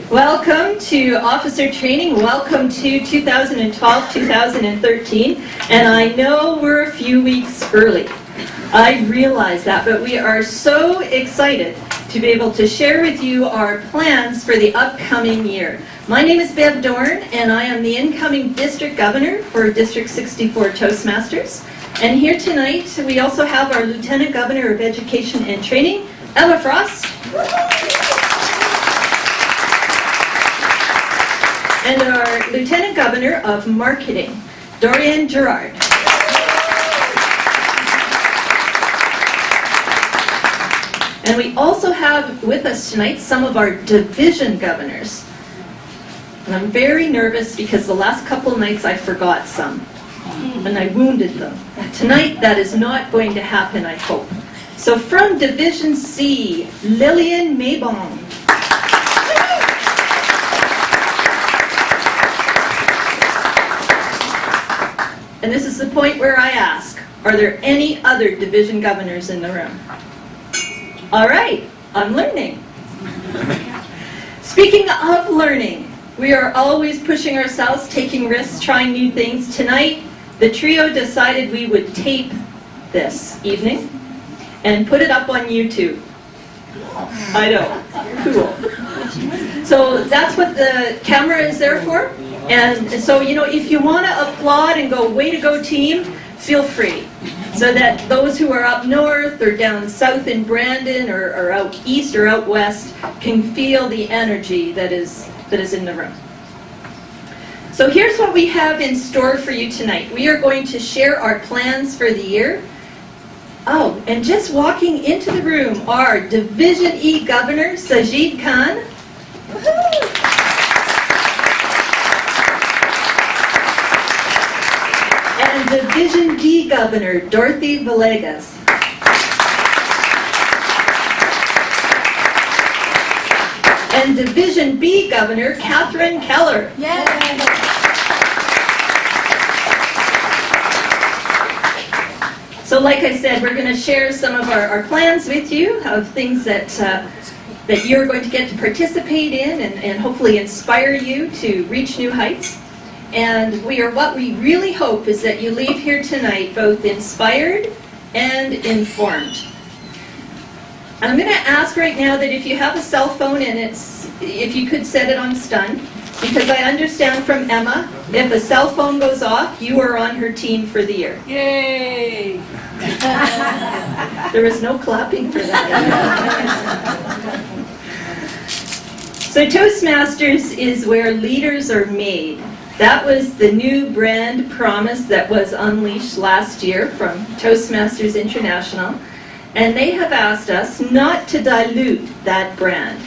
Welcome to officer training. Welcome to 2012-2013. And I know we're a few weeks early. I realize that, but we are so excited to be able to share with you our plans for the upcoming year. My name is Bev Doern, and I am the incoming district governor for District 64 Toastmasters. And here tonight, we also have our Lieutenant Governor of Education and Training, Emma Frost. And our Lieutenant Governor of Marketing, Dorian Gerard. And we also have with us tonight some of our division governors. And I'm very nervous because the last couple of nights I forgot some. And I wounded them. Tonight that is not going to happen, I hope. So from Division C, Lillian Maybon. And this is the point where I ask, are there any other division governors in the room? All right, I'm learning. Speaking of learning, we are always pushing ourselves, taking risks, trying new things. Tonight, the trio decided we would tape this evening and put it up on YouTube. I know, cool. So that's what the camera is there for. And so, you know, if you want to applaud and go, way to go team, feel free. So that those who are up north or down south in Brandon or out east or out west can feel the energy that is in the room. So here's what we have in store for you tonight. We are going to share our plans for the year. Oh, and just walking into the room are Division E Governor Sajid Khan. Woohoo! And Division D Governor Dorothy Villegas. And Division B Governor Catherine Keller. Yay! So like I said, we're going to share some of our plans with you of things that you're going to get to participate in and hopefully inspire you to reach new heights. And what we really hope is that you leave here tonight both inspired and informed. And I'm going to ask right now that if you have a cell phone and if you could set it on stun, because I understand from Emma, if a cell phone goes off, you are on her team for the year. Yay! There was no clapping for that. So Toastmasters is where leaders are made. That was the new brand promise that was unleashed last year from Toastmasters International. And they have asked us not to dilute that brand.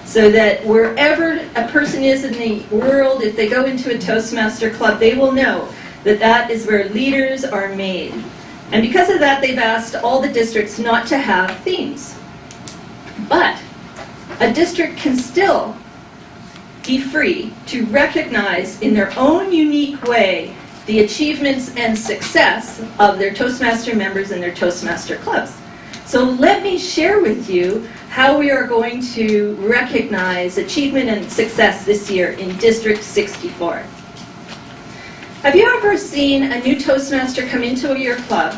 So that wherever a person is in the world, if they go into a Toastmaster club, they will know that that is where leaders are made. And because of that, they've asked all the districts not to have themes. But a district can still be free to recognize in their own unique way the achievements and success of their Toastmaster members and their Toastmaster clubs. So let me share with you how we are going to recognize achievement and success this year in District 64. Have you ever seen a new Toastmaster come into your club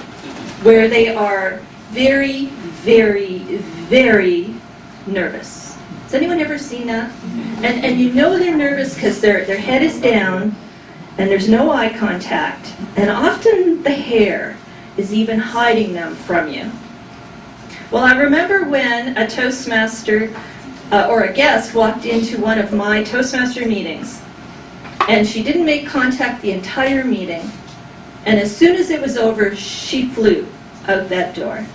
where they are very, very, very nervous? Has anyone ever seen that? And you know they're nervous because their head is down and there's no eye contact. And often the hair is even hiding them from you. Well, I remember when a Toastmaster or a guest walked into one of my Toastmaster meetings and she didn't make contact the entire meeting. And as soon as it was over, she flew out that door.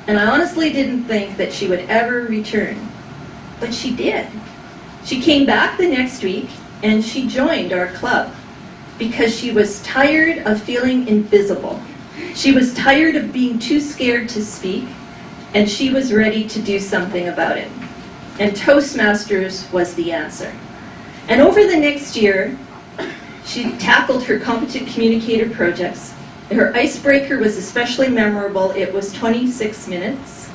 And I honestly didn't think that she would ever return. But she did. She came back the next week and she joined our club because she was tired of feeling invisible. She was tired of being too scared to speak, and she was ready to do something about it. And Toastmasters was the answer. And over the next year, she tackled her competent communicator projects. Her icebreaker was especially memorable. It was 26 minutes.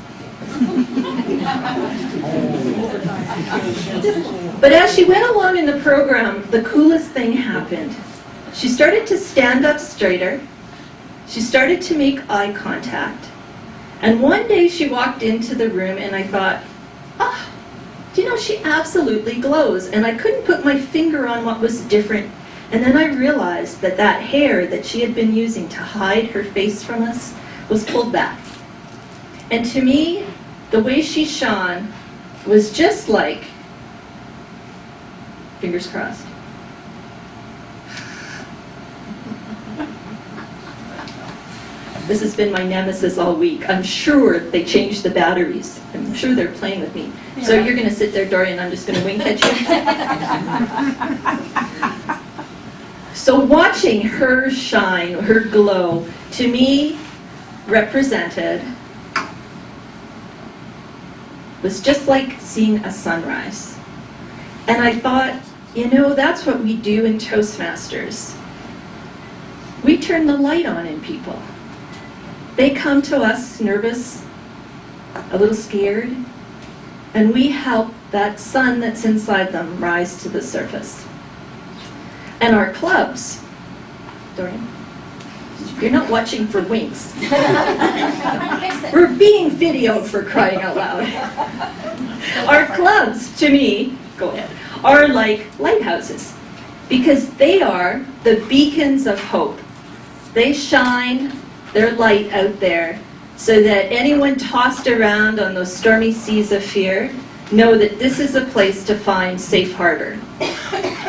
But as she went along in the program, the coolest thing happened. She started to stand up straighter. She started to make eye contact. And one day she walked into the room and I thought, oh, do you know, she absolutely glows. And I couldn't put my finger on what was different. And then I realized that that hair that she had been using to hide her face from us was pulled back. And to me, the way she shone was just like, fingers crossed. This has been my nemesis all week. I'm sure they changed the batteries. I'm sure they're playing with me. Yeah. So you're going to sit there, Dorian, I'm just going to wink at you. So watching her shine, her glow, to me represented, was just like seeing a sunrise. And I thought, you know, that's what we do in Toastmasters. We turn the light on in people. They come to us nervous, a little scared, and we help that sun that's inside them rise to the surface. And our clubs, Dorian, you're not watching for winks. We're being videoed, for crying out loud. Our clubs, to me, go ahead, are like lighthouses because they are the beacons of hope. They shine their light out there so that anyone tossed around on those stormy seas of fear know that this is a place to find safe harbor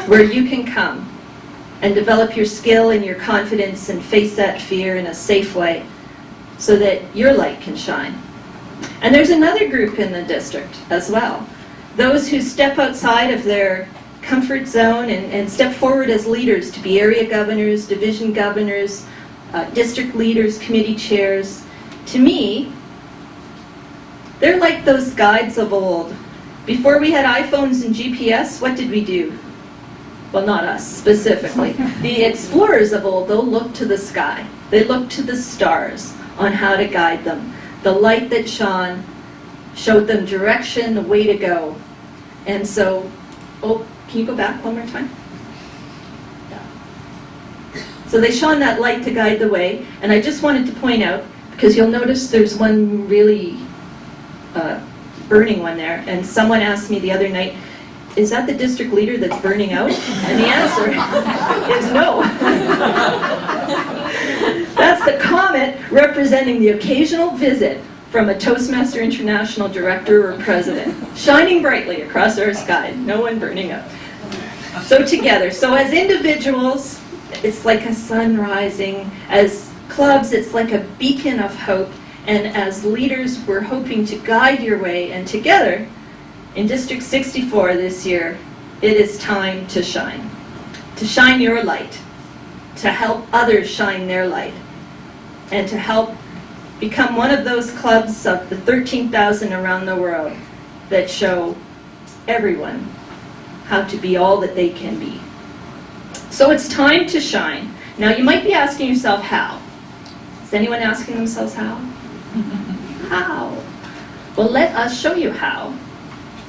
where you can come and develop your skill and your confidence and face that fear in a safe way so that your light can shine. And there's another group in the district as well. Those who step outside of their comfort zone and step forward as leaders to be area governors, division governors, district leaders, committee chairs. To me, they're like those guides of old. Before we had iPhones and GPS, what did we do? Well, not us specifically. The explorers of old, they'll look to the sky. They looked to the stars on how to guide them. The light that shone showed them direction, the way to go. And so, oh, can you go back one more time? So they shone that light to guide the way, and I just wanted to point out, because you'll notice there's one really burning one there, and someone asked me the other night, is that the district leader that's burning out? And the answer is no. That's the comet representing the occasional visit from a Toastmaster International director or president, shining brightly across our sky, no one burning up. So together, so as individuals, it's like a sun rising. As clubs, it's like a beacon of hope. And as leaders, we're hoping to guide your way. And together, in District 64 this year, it is time to shine your light, to help others shine their light, and to help become one of those clubs of the 13,000 around the world that show everyone how to be all that they can be. So it's time to shine. Now you might be asking yourself how. Is anyone asking themselves how? How? Well, let us show you how.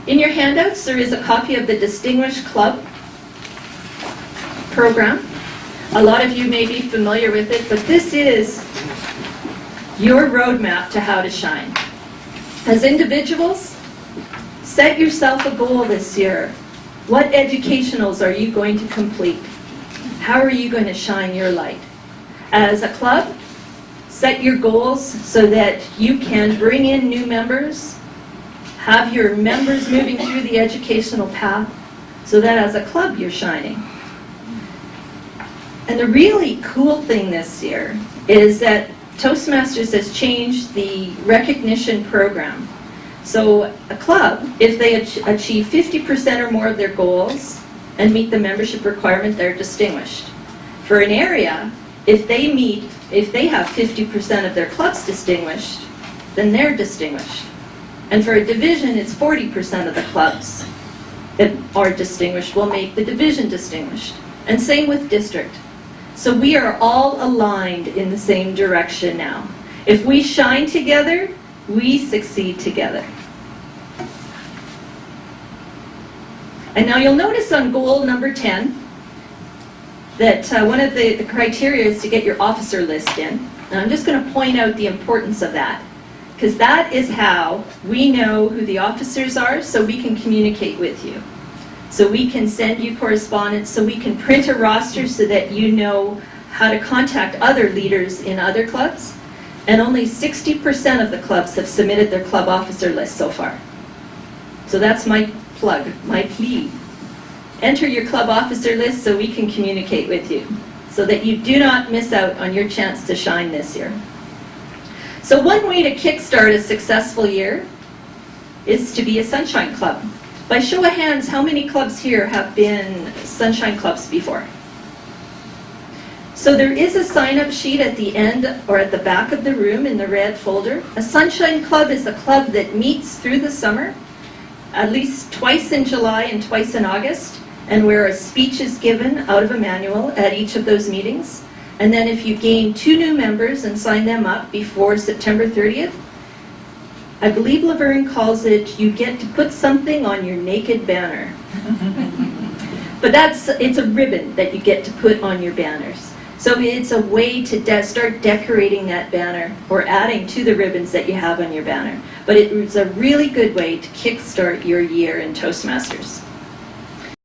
In your handouts, there is a copy of the Distinguished Club program. A lot of you may be familiar with it, but this is your roadmap to how to shine. As individuals, set yourself a goal this year. What educationals are you going to complete? How are you going to shine your light? As a club, set your goals so that you can bring in new members, have your members moving through the educational path, so that as a club you're shining. And the really cool thing this year is that Toastmasters has changed the recognition program. So a club, if they achieve 50% or more of their goals and meet the membership requirement, they're distinguished. For an area, if they have 50% of their clubs distinguished, then they're distinguished. And for a division, it's 40% of the clubs that are distinguished will make the division distinguished. And same with district. So we are all aligned in the same direction now. If we shine together, we succeed together. And now you'll notice on goal number 10 that one of the criteria is to get your officer list in. And I'm just going to point out the importance of that, because that is how we know who the officers are, so we can communicate with you. So we can send you correspondence, so we can print a roster so that you know how to contact other leaders in other clubs. And only 60% of the clubs have submitted their club officer list so far. So that's my plug, my plea. Enter your club officer list so we can communicate with you, so that you do not miss out on your chance to shine this year. So one way to kickstart a successful year is to be a Sunshine Club. By show of hands, how many clubs here have been Sunshine Clubs before? So there is a sign-up sheet at the end or at the back of the room in the red folder. A Sunshine Club is a club that meets through the summer, at least twice in July and twice in August, and where a speech is given out of a manual at each of those meetings. And then if you gain 2 new members and sign them up before September 30th, I believe Laverne calls it, you get to put something on your naked banner. But it's a ribbon that you get to put on your banners. So it's a way to start decorating that banner or adding to the ribbons that you have on your banner. But it's a really good way to kickstart your year in Toastmasters.